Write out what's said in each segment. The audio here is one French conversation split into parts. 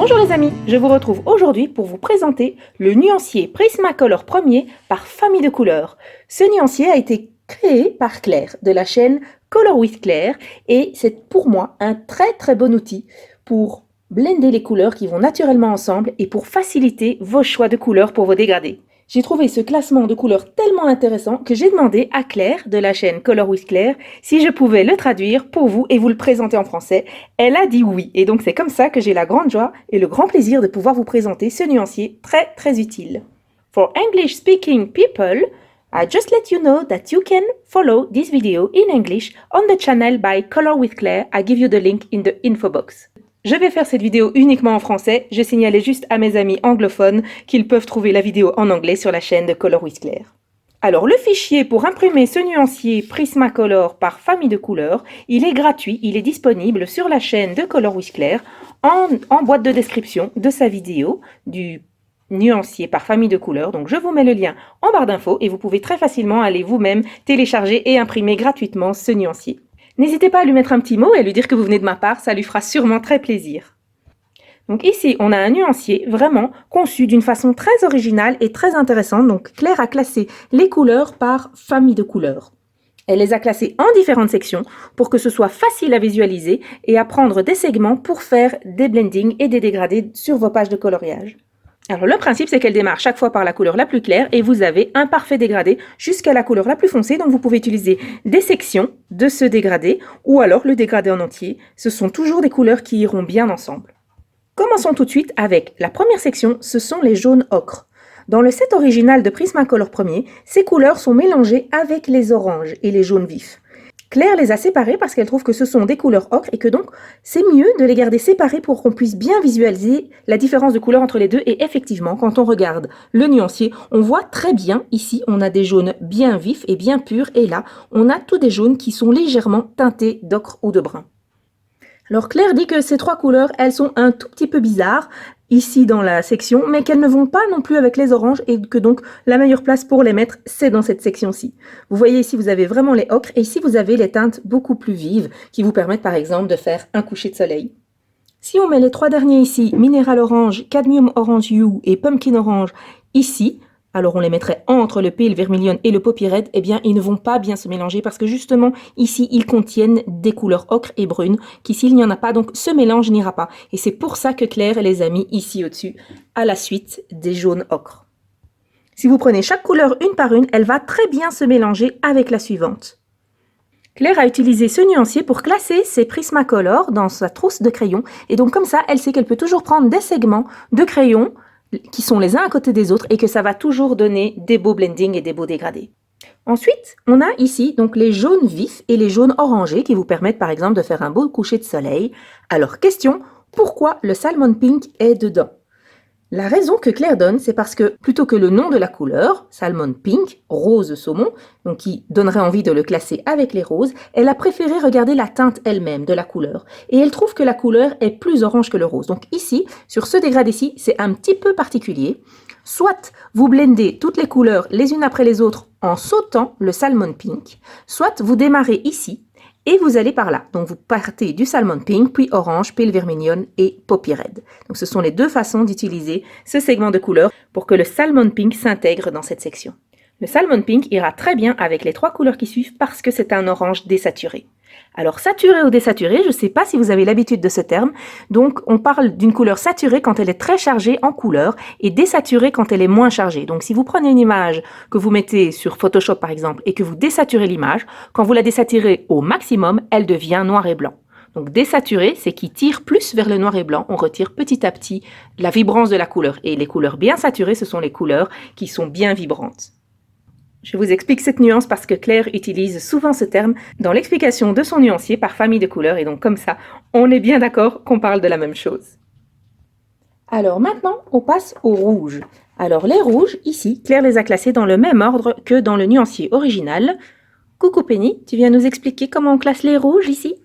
Bonjour les amis, je vous retrouve aujourd'hui pour vous présenter le nuancier Prismacolor premier par famille de couleurs. Ce nuancier a été créé par Claire de la chaîne Color with Claire et c'est pour moi un très bon outil pour blender les couleurs qui vont naturellement ensemble et pour faciliter vos choix de couleurs pour vos dégradés. J'ai trouvé ce classement de couleurs tellement intéressant que j'ai demandé à Claire de la chaîne Color with Claire si je pouvais le traduire pour vous et vous le présenter en français. Elle a dit oui et donc c'est comme ça que j'ai la grande joie et le grand plaisir de pouvoir vous présenter ce nuancier très utile. For English speaking people, I just let you know that you can follow this video in English on the channel by Color with Claire. I give you the link in the info box. Je vais faire cette vidéo uniquement en français, je signalais juste à mes amis anglophones qu'ils peuvent trouver la vidéo en anglais sur la chaîne de Color with Claire. Alors le fichier pour imprimer ce nuancier Prismacolor par famille de couleurs, il est gratuit, il est disponible sur la chaîne de Color with Claire en boîte de description de sa vidéo du nuancier par famille de couleurs. Donc je vous mets le lien en barre d'infos et vous pouvez très facilement aller vous-même télécharger et imprimer gratuitement ce nuancier. N'hésitez pas à lui mettre un petit mot et à lui dire que vous venez de ma part, ça lui fera sûrement très plaisir. Donc ici, on a un nuancier vraiment conçu d'une façon très originale et très intéressante. Donc Claire a classé les couleurs par famille de couleurs. Elle les a classées en différentes sections pour que ce soit facile à visualiser et à prendre des segments pour faire des blendings et des dégradés sur vos pages de coloriage. Alors le principe c'est qu'elle démarre chaque fois par la couleur la plus claire et vous avez un parfait dégradé jusqu'à la couleur la plus foncée, donc vous pouvez utiliser des sections de ce dégradé ou alors le dégradé en entier. Ce sont toujours des couleurs qui iront bien ensemble. Commençons tout de suite avec la première section, ce sont les jaunes ocre. Dans le set original de Prismacolor premier, ces couleurs sont mélangées avec les oranges et les jaunes vifs. Claire les a séparées parce qu'elle trouve que ce sont des couleurs ocre et que donc c'est mieux de les garder séparées pour qu'on puisse bien visualiser la différence de couleur entre les deux. Et effectivement, quand on regarde le nuancier, on voit très bien, ici on a des jaunes bien vifs et bien purs et là on a tous des jaunes qui sont légèrement teintés d'ocre ou de brun. Alors Claire dit que ces trois couleurs, elles sont un tout petit peu bizarres ici dans la section, mais qu'elles ne vont pas non plus avec les oranges et que donc la meilleure place pour les mettre, c'est dans cette section-ci. Vous voyez ici, vous avez vraiment les ocres et ici, vous avez les teintes beaucoup plus vives qui vous permettent par exemple de faire un coucher de soleil. Si on met les trois derniers ici, Mineral Orange, Cadmium Orange Hue et Pumpkin Orange ici, alors on les mettrait entre le Pale Vermilion et le Poppy Red, eh bien ils ne vont pas bien se mélanger parce que justement ici ils contiennent des couleurs ocre et brune qu'ici il n'y en a pas, donc ce mélange n'ira pas. Et c'est pour ça que Claire les a mis ici au-dessus à la suite des jaunes ocre. Si vous prenez chaque couleur une par une, elle va très bien se mélanger avec la suivante. Claire a utilisé ce nuancier pour classer ses Prismacolor dans sa trousse de crayons et donc comme ça elle sait qu'elle peut toujours prendre des segments de crayons qui sont les uns à côté des autres et que ça va toujours donner des beaux blendings et des beaux dégradés. Ensuite, on a ici donc les jaunes vifs et les jaunes orangés qui vous permettent par exemple de faire un beau coucher de soleil. Alors question, pourquoi le Salmon Pink est dedans? La raison que Claire donne, c'est parce que plutôt que le nom de la couleur, Salmon Pink, rose saumon, donc qui donnerait envie de le classer avec les roses, elle a préféré regarder la teinte elle-même de la couleur. Et elle trouve que la couleur est plus orange que le rose. Donc ici, sur ce dégradé-ci, c'est un petit peu particulier. Soit vous blendez toutes les couleurs les unes après les autres en sautant le Salmon Pink, soit vous démarrez ici, et vous allez par là. Donc vous partez du Salmon Pink, puis Orange, Pale Vermilion et Poppy Red. Donc ce sont les deux façons d'utiliser ce segment de couleurs pour que le Salmon Pink s'intègre dans cette section. Le Salmon Pink ira très bien avec les trois couleurs qui suivent parce que c'est un orange désaturé. Alors saturé ou désaturé, je ne sais pas si vous avez l'habitude de ce terme, donc on parle d'une couleur saturée quand elle est très chargée en couleur et désaturée quand elle est moins chargée. Donc si vous prenez une image que vous mettez sur Photoshop par exemple et que vous désaturez l'image, quand vous la désaturez au maximum, elle devient noir et blanc. Donc désaturé, c'est qui tire plus vers le noir et blanc, on retire petit à petit la vibrance de la couleur. Et les couleurs bien saturées, ce sont les couleurs qui sont bien vibrantes. Je vous explique cette nuance parce que Claire utilise souvent ce terme dans l'explication de son nuancier par famille de couleurs et donc comme ça, on est bien d'accord qu'on parle de la même chose. Alors maintenant, on passe aux rouges. Alors les rouges, ici, Claire les a classés dans le même ordre que dans le nuancier original. Coucou Penny, tu viens nous expliquer comment on classe les rouges ici?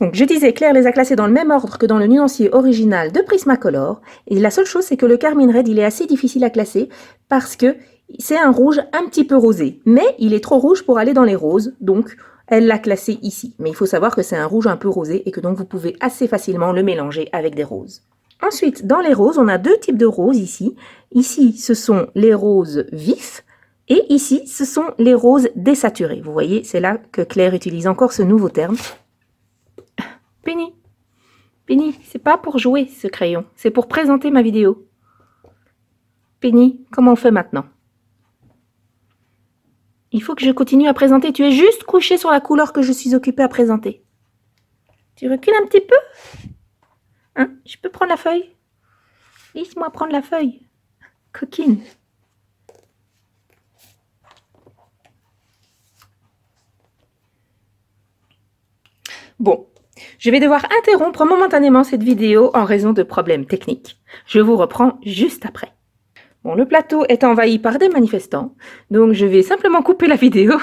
Donc je disais, Claire les a classés dans le même ordre que dans le nuancier original de Prismacolor. Et la seule chose, c'est que le Carmine Red, il est assez difficile à classer parce que c'est un rouge un petit peu rosé. Mais il est trop rouge pour aller dans les roses, donc elle l'a classé ici. Mais il faut savoir que c'est un rouge un peu rosé et que donc vous pouvez assez facilement le mélanger avec des roses. Ensuite, dans les roses, on a deux types de roses ici. Ici, ce sont les roses vifs et ici, ce sont les roses désaturées. Vous voyez, c'est là que Claire utilise encore ce nouveau terme. Penny, Penny, c'est pas pour jouer ce crayon, c'est pour présenter ma vidéo. Penny, comment on fait maintenant? Il faut que je continue à présenter. Tu es juste couché sur la couleur que je suis occupée à présenter. Tu recules un petit peu? Hein? Je peux prendre la feuille? Laisse-moi prendre la feuille. Coquine. Bon, je vais devoir interrompre momentanément cette vidéo en raison de problèmes techniques. Je vous reprends juste après. Bon, le plateau est envahi par des manifestants, donc je vais simplement couper la vidéo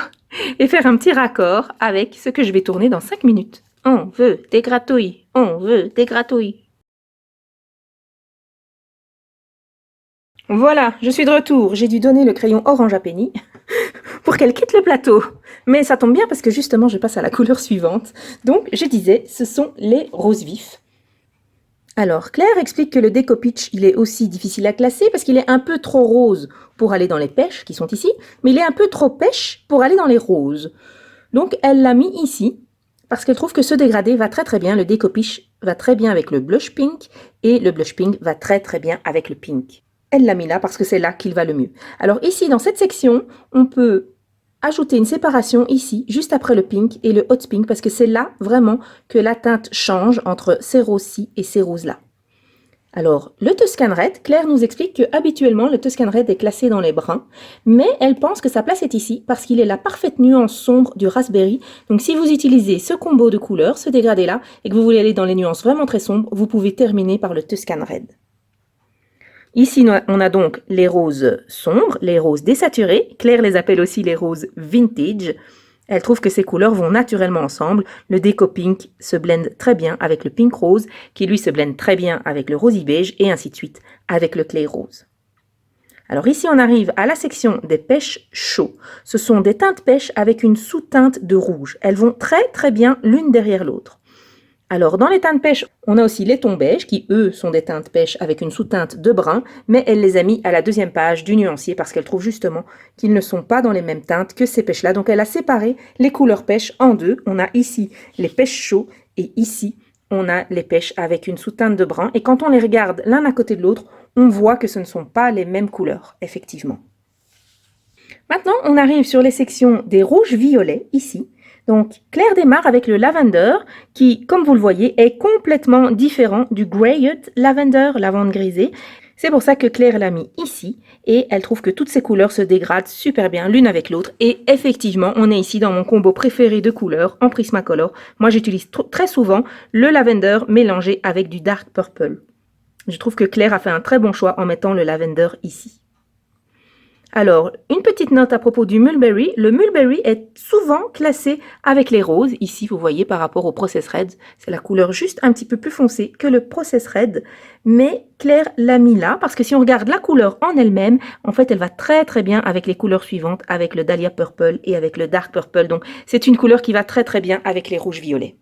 et faire un petit raccord avec ce que je vais tourner dans 5 minutes. On veut des gratouilles, on veut des gratouilles. Voilà, je suis de retour. J'ai dû donner le crayon orange à Penny pour qu'elle quitte le plateau. Mais ça tombe bien parce que justement, je passe à la couleur suivante. Donc, je disais, ce sont les roses vifs. Alors, Claire explique que le Deco Peach, il est aussi difficile à classer parce qu'il est un peu trop rose pour aller dans les pêches qui sont ici, mais il est un peu trop pêche pour aller dans les roses. Donc, elle l'a mis ici parce qu'elle trouve que ce dégradé va très très bien. Le Deco Peach va très bien avec le blush pink et le blush pink va très très bien avec le pink. Elle l'a mis là parce que c'est là qu'il va le mieux. Alors ici, dans cette section, on peut ajouter une séparation ici, juste après le pink et le hot pink, parce que c'est là vraiment que la teinte change entre ces roses-ci et ces roses-là. Alors, le Tuscan Red, Claire nous explique que habituellement le Tuscan Red est classé dans les bruns, mais elle pense que sa place est ici parce qu'il est la parfaite nuance sombre du raspberry. Donc si vous utilisez ce combo de couleurs, ce dégradé-là, et que vous voulez aller dans les nuances vraiment très sombres, vous pouvez terminer par le Tuscan Red. Ici, on a donc les roses sombres, les roses désaturées. Claire les appelle aussi les roses vintage. Elle trouve que ces couleurs vont naturellement ensemble. Le Deco Pink se blende très bien avec le Pink Rose, qui lui se blende très bien avec le Rosy Beige, et ainsi de suite avec le Clay Rose. Alors ici, on arrive à la section des pêches chauds. Ce sont des teintes pêches avec une sous-teinte de rouge. Elles vont très très bien l'une derrière l'autre. Alors, dans les teintes pêche, on a aussi les tons beige, qui, eux, sont des teintes pêche avec une sous-teinte de brun, mais elle les a mis à la deuxième page du nuancier parce qu'elle trouve justement qu'ils ne sont pas dans les mêmes teintes que ces pêches-là. Donc, elle a séparé les couleurs pêche en deux. On a ici les pêches chauds et ici, on a les pêches avec une sous-teinte de brun. Et quand on les regarde l'un à côté de l'autre, on voit que ce ne sont pas les mêmes couleurs, effectivement. Maintenant, on arrive sur les sections des rouges-violets, ici. Donc, Claire démarre avec le lavender qui, comme vous le voyez, est complètement différent du Greyot Lavender, lavande grisée. C'est pour ça que Claire l'a mis ici et elle trouve que toutes ces couleurs se dégradent super bien l'une avec l'autre. Et effectivement, on est ici dans mon combo préféré de couleurs en Prismacolor. Moi, j'utilise très souvent le lavender mélangé avec du dark purple. Je trouve que Claire a fait un très bon choix en mettant le lavender ici. Alors, une petite note à propos du mulberry. Le mulberry est souvent classé avec les roses. Ici, vous voyez, par rapport au Process Red, c'est la couleur juste un petit peu plus foncée que le Process Red. Mais Claire l'a mis là, parce que si on regarde la couleur en elle-même, en fait, elle va très très bien avec les couleurs suivantes, avec le Dahlia Purple et avec le Dark Purple. Donc, c'est une couleur qui va très très bien avec les rouges-violets.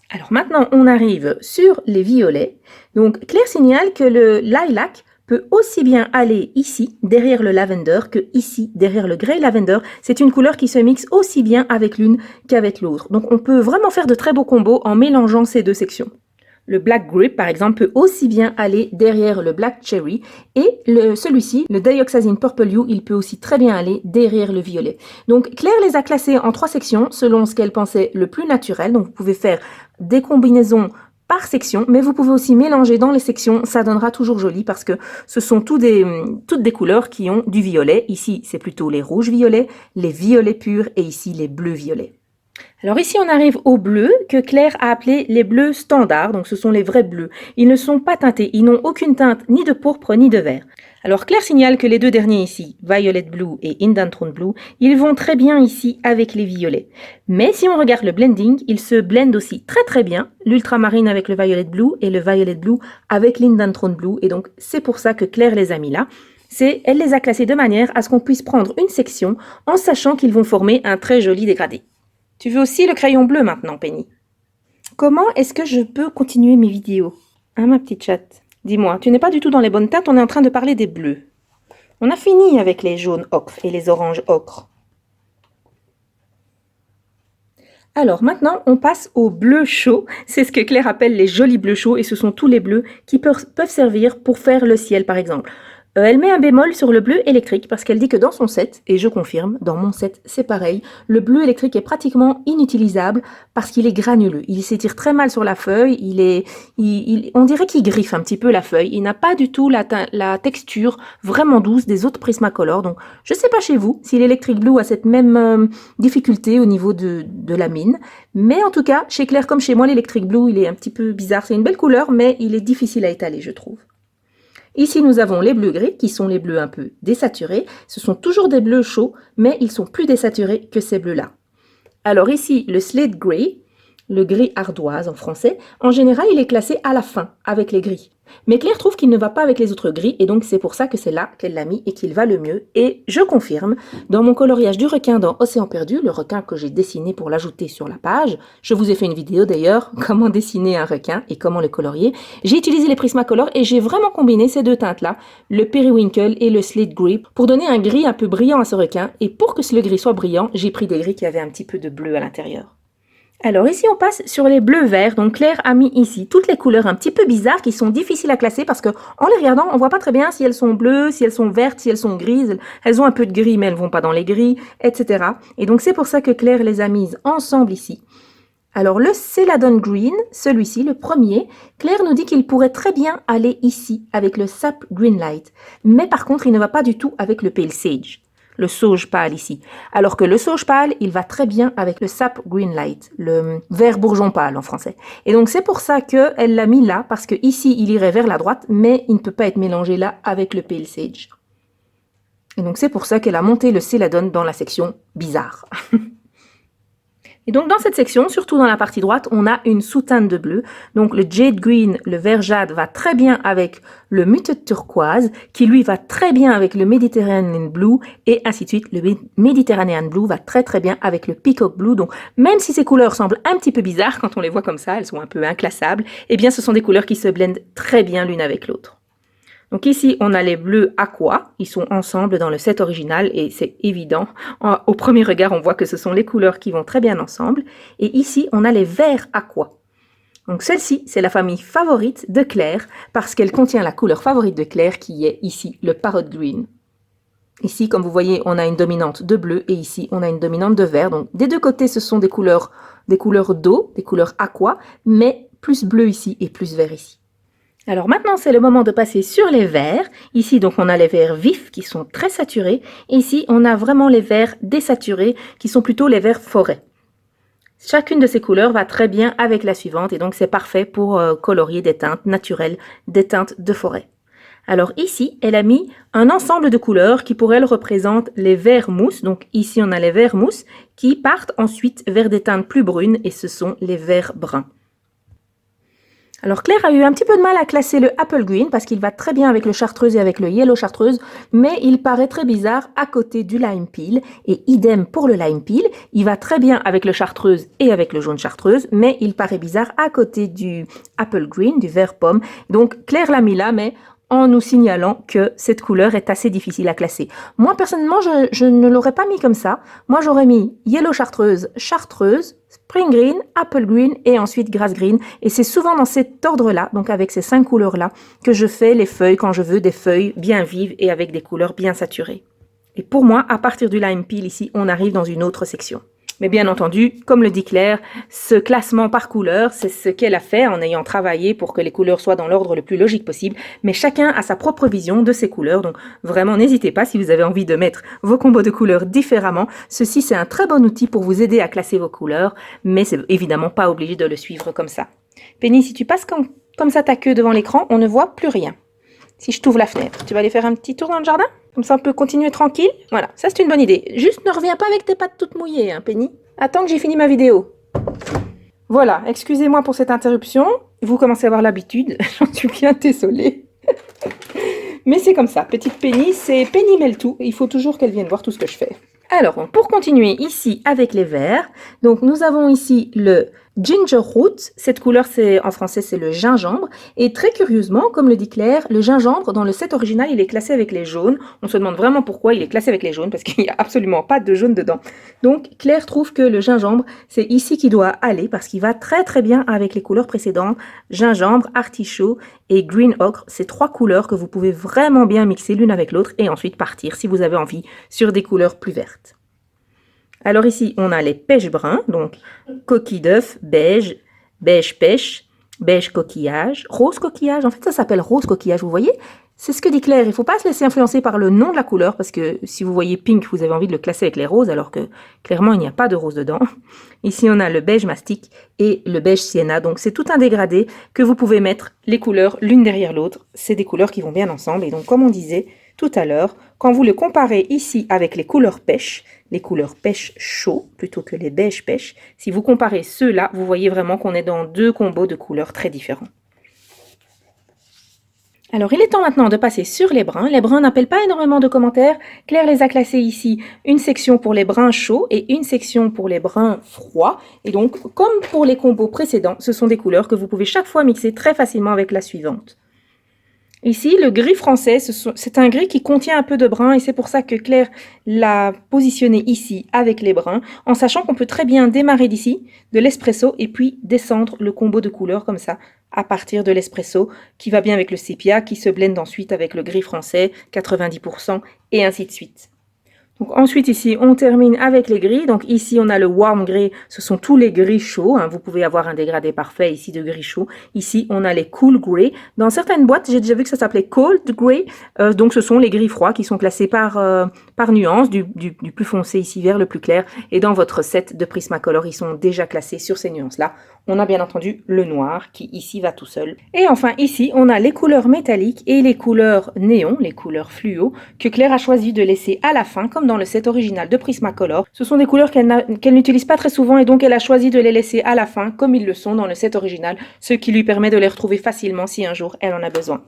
Alors maintenant, on arrive sur les violets. Donc, Claire signale que le lilac peut aussi bien aller ici, derrière le lavender, que ici, derrière le grey lavender. C'est une couleur qui se mixe aussi bien avec l'une qu'avec l'autre. Donc, on peut vraiment faire de très beaux combos en mélangeant ces deux sections. Le Black Grip, par exemple, peut aussi bien aller derrière le Black Cherry. Et celui-ci, le Dioxazine Purple You, il peut aussi très bien aller derrière le violet. Donc, Claire les a classés en 3 sections, selon ce qu'elle pensait le plus naturel. Donc, vous pouvez faire des combinaisons par section, mais vous pouvez aussi mélanger dans les sections, ça donnera toujours joli parce que ce sont toutes des couleurs qui ont du violet. Ici, c'est plutôt les rouges violets, les violets purs et ici les bleus violets. Alors ici, on arrive aux bleus que Claire a appelés les bleus standards, donc ce sont les vrais bleus. Ils ne sont pas teintés, ils n'ont aucune teinte ni de pourpre ni de vert. Alors Claire signale que les deux derniers ici, Violet Blue et Indanthrone Blue, ils vont très bien ici avec les violets. Mais si on regarde le blending, ils se blendent aussi très très bien, l'ultramarine avec le Violet Blue et le Violet Blue avec l'Indanthrone Blue. Et donc c'est pour ça que Claire les a mis là. Elle les a classés de manière à ce qu'on puisse prendre une section en sachant qu'ils vont former un très joli dégradé. Tu veux aussi le crayon bleu maintenant, Penny? Comment est-ce que je peux continuer mes vidéos? Hein, ma petite chatte? Dis-moi, tu n'es pas du tout dans les bonnes teintes, on est en train de parler des bleus. On a fini avec les jaunes ocre et les oranges ocre. Alors maintenant, on passe aux bleus chauds. C'est ce que Claire appelle les jolis bleus chauds et ce sont tous les bleus qui peuvent servir pour faire le ciel par exemple. Elle met un bémol sur le bleu électrique parce qu'elle dit que dans son set, et je confirme, dans mon set c'est pareil, le bleu électrique est pratiquement inutilisable parce qu'il est granuleux. Il s'étire très mal sur la feuille, on dirait qu'il griffe un petit peu la feuille. Il n'a pas du tout la texture vraiment douce des autres Prismacolor. Donc je ne sais pas chez vous si l'Electric Blue a cette même difficulté au niveau de la mine. Mais en tout cas, chez Claire comme chez moi, l'Electric Blue, il est un petit peu bizarre. C'est une belle couleur, mais il est difficile à étaler, je trouve. Ici, nous avons les bleus gris, qui sont les bleus un peu désaturés. Ce sont toujours des bleus chauds, mais ils sont plus désaturés que ces bleus-là. Alors ici, le slate gray, le gris ardoise en français, en général, il est classé à la fin, avec les gris. Mais Claire trouve qu'il ne va pas avec les autres gris, et donc c'est pour ça que c'est là qu'elle l'a mis et qu'il va le mieux. Et je confirme, dans mon coloriage du requin dans Océan perdu, le requin que j'ai dessiné pour l'ajouter sur la page, je vous ai fait une vidéo d'ailleurs, comment dessiner un requin et comment le colorier. J'ai utilisé les Prismacolor et j'ai vraiment combiné ces deux teintes-là, le Periwinkle et le Slate Gray, pour donner un gris un peu brillant à ce requin. Et pour que le gris soit brillant, j'ai pris des gris qui avaient un petit peu de bleu à l'intérieur. Alors ici on passe sur les bleus verts, donc Claire a mis ici toutes les couleurs un petit peu bizarres qui sont difficiles à classer parce que en les regardant on voit pas très bien si elles sont bleues, si elles sont vertes, si elles sont grises, elles ont un peu de gris mais elles vont pas dans les gris, etc. Et donc c'est pour ça que Claire les a mises ensemble ici. Alors le Celadon Green, celui-ci, le premier, Claire nous dit qu'il pourrait très bien aller ici avec le Sap Greenlight, mais par contre il ne va pas du tout avec le Pale Sage. Le sauge pâle ici. Alors que le sauge pâle, il va très bien avec le sap greenlight, le vert bourgeon pâle en français. Et donc c'est pour ça qu'elle l'a mis là, parce que ici il irait vers la droite, mais il ne peut pas être mélangé là avec le pale sage. Et donc c'est pour ça qu'elle a monté le Celadon dans la section bizarre. Et donc dans cette section, surtout dans la partie droite, on a une sous-teinte de bleu. Donc le Jade Green, le vert jade, va très bien avec le Muted Turquoise, qui lui va très bien avec le Mediterranean Blue, et ainsi de suite. Le Mediterranean Blue va très très bien avec le Peacock Blue. Donc même si ces couleurs semblent un petit peu bizarres quand on les voit comme ça, elles sont un peu inclassables, eh bien ce sont des couleurs qui se blendent très bien l'une avec l'autre. Donc ici, on a les bleus aqua, ils sont ensemble dans le set original et c'est évident. Au premier regard, on voit que ce sont les couleurs qui vont très bien ensemble. Et ici, on a les verts aqua. Donc celle-ci, c'est la famille favorite de Claire parce qu'elle contient la couleur favorite de Claire qui est ici le Parrot Green. Ici, comme vous voyez, on a une dominante de bleu et ici, on a une dominante de vert. Donc des deux côtés, ce sont des couleurs d'eau, des couleurs aqua, mais plus bleu ici et plus vert ici. Alors maintenant, c'est le moment de passer sur les verts. Ici, donc, on a les verts vifs qui sont très saturés. Et ici, on a vraiment les verts désaturés qui sont plutôt les verts forêt. Chacune de ces couleurs va très bien avec la suivante et donc c'est parfait pour colorier des teintes naturelles, des teintes de forêt. Alors ici, elle a mis un ensemble de couleurs qui pour elle représentent les verts mousse. Donc ici, on a les verts mousse qui partent ensuite vers des teintes plus brunes et ce sont les verts bruns. Alors Claire a eu un petit peu de mal à classer le Apple Green parce qu'il va très bien avec le chartreuse et avec le yellow chartreuse, mais il paraît très bizarre à côté du lime peel. Et idem pour le lime peel, il va très bien avec le chartreuse et avec le jaune chartreuse, mais il paraît bizarre à côté du Apple Green, du vert pomme. Donc Claire l'a mis là, mais en nous signalant que cette couleur est assez difficile à classer. Moi, personnellement, je ne l'aurais pas mis comme ça. Moi, j'aurais mis yellow chartreuse, chartreuse, spring green, apple green et ensuite grass green. Et c'est souvent dans cet ordre-là, donc avec ces 5 couleurs-là, que je fais les feuilles quand je veux des feuilles bien vives et avec des couleurs bien saturées. Et pour moi, à partir du lime peel ici, on arrive dans une autre section. Mais bien entendu, comme le dit Claire, ce classement par couleur, c'est ce qu'elle a fait en ayant travaillé pour que les couleurs soient dans l'ordre le plus logique possible. Mais chacun a sa propre vision de ces couleurs. Donc vraiment, n'hésitez pas si vous avez envie de mettre vos combos de couleurs différemment. Ceci, c'est un très bon outil pour vous aider à classer vos couleurs. Mais c'est évidemment pas obligé de le suivre comme ça. Penny, si tu passes comme ça ta queue devant l'écran, on ne voit plus rien. Si je t'ouvre la fenêtre, tu vas aller faire un petit tour dans le jardin? Comme ça, on peut continuer tranquille. Voilà, ça c'est une bonne idée. Juste ne reviens pas avec tes pattes toutes mouillées, hein, Penny. Attends que j'ai fini ma vidéo. Voilà, excusez-moi pour cette interruption. Vous commencez à avoir l'habitude, j'en suis bien désolée. Mais c'est comme ça, petite Penny, c'est Penny mêle tout. Il faut toujours qu'elle vienne voir tout ce que je fais. Alors, pour continuer ici avec les verts, donc nous avons ici le Ginger root, cette couleur en français c'est le gingembre, et très curieusement, comme le dit Claire, le gingembre dans le set original il est classé avec les jaunes. On se demande vraiment pourquoi il est classé avec les jaunes, parce qu'il n'y a absolument pas de jaune dedans. Donc Claire trouve que le gingembre c'est ici qu'il doit aller, parce qu'il va très très bien avec les couleurs précédentes, gingembre, artichaut et green ocre. C'est 3 couleurs que vous pouvez vraiment bien mixer l'une avec l'autre et ensuite partir si vous avez envie sur des couleurs plus vertes. Alors ici, on a les pêches bruns, donc coquille d'œuf, beige, beige pêche, beige coquillage, rose coquillage. En fait, ça s'appelle rose coquillage, vous voyez? C'est ce que dit Claire. Il ne faut pas se laisser influencer par le nom de la couleur, parce que si vous voyez pink, vous avez envie de le classer avec les roses, alors que clairement, il n'y a pas de rose dedans. Ici, on a le beige mastic et le beige sienna. Donc, c'est tout un dégradé que vous pouvez mettre les couleurs l'une derrière l'autre. C'est des couleurs qui vont bien ensemble. Et donc, comme on disait tout à l'heure, quand vous le comparez ici avec les couleurs pêche chaud plutôt que les beige pêche, si vous comparez ceux-là, vous voyez vraiment qu'on est dans 2 combos de couleurs très différents. Alors, il est temps maintenant de passer sur les bruns. Les bruns n'appellent pas énormément de commentaires. Claire les a classés ici, une section pour les bruns chauds et une section pour les bruns froids. Et donc, comme pour les combos précédents, ce sont des couleurs que vous pouvez chaque fois mixer très facilement avec la suivante. Ici, le gris français, c'est un gris qui contient un peu de brun et c'est pour ça que Claire l'a positionné ici avec les bruns, en sachant qu'on peut très bien démarrer d'ici, de l'espresso, et puis descendre le combo de couleurs comme ça, à partir de l'espresso, qui va bien avec le sépia, qui se blende ensuite avec le gris français, 90%, et ainsi de suite. Donc ensuite ici on termine avec les gris, donc ici on a le warm gray, ce sont tous les gris chauds, hein. Vous pouvez avoir un dégradé parfait ici de gris chaud. Ici on a les cool gray, dans certaines boîtes j'ai déjà vu que ça s'appelait cold gray, donc ce sont les gris froids qui sont classés par nuance, du plus foncé ici vers le plus clair, et dans votre set de Prismacolor ils sont déjà classés sur ces nuances là. On a bien entendu le noir qui ici va tout seul. Et enfin ici on a les couleurs métalliques et les couleurs néon, les couleurs fluo, que Claire a choisi de laisser à la fin comme dans le set original de Prismacolor. Ce sont des couleurs qu'elle n'utilise pas très souvent et donc elle a choisi de les laisser à la fin comme ils le sont dans le set original, ce qui lui permet de les retrouver facilement si un jour elle en a besoin.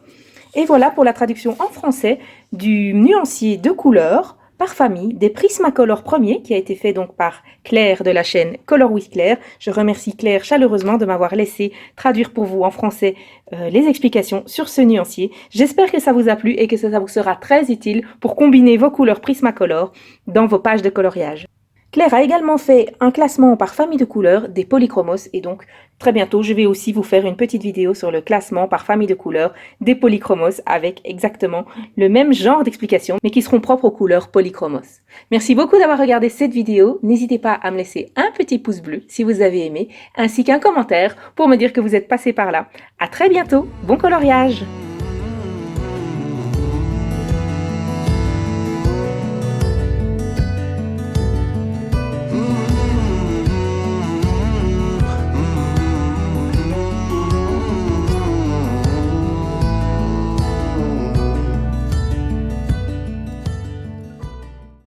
Et voilà pour la traduction en français du nuancier de couleurs par famille des Prismacolor premiers qui a été fait donc par Claire de la chaîne Color with Claire. Je remercie Claire chaleureusement de m'avoir laissé traduire pour vous en français les explications sur ce nuancier. J'espère que ça vous a plu et que ça vous sera très utile pour combiner vos couleurs Prismacolor dans vos pages de coloriage. Claire a également fait un classement par famille de couleurs des polychromos et donc très bientôt je vais aussi vous faire une petite vidéo sur le classement par famille de couleurs des polychromos avec exactement le même genre d'explications mais qui seront propres aux couleurs polychromos. Merci beaucoup d'avoir regardé cette vidéo, n'hésitez pas à me laisser un petit pouce bleu si vous avez aimé ainsi qu'un commentaire pour me dire que vous êtes passé par là. À très bientôt, bon coloriage!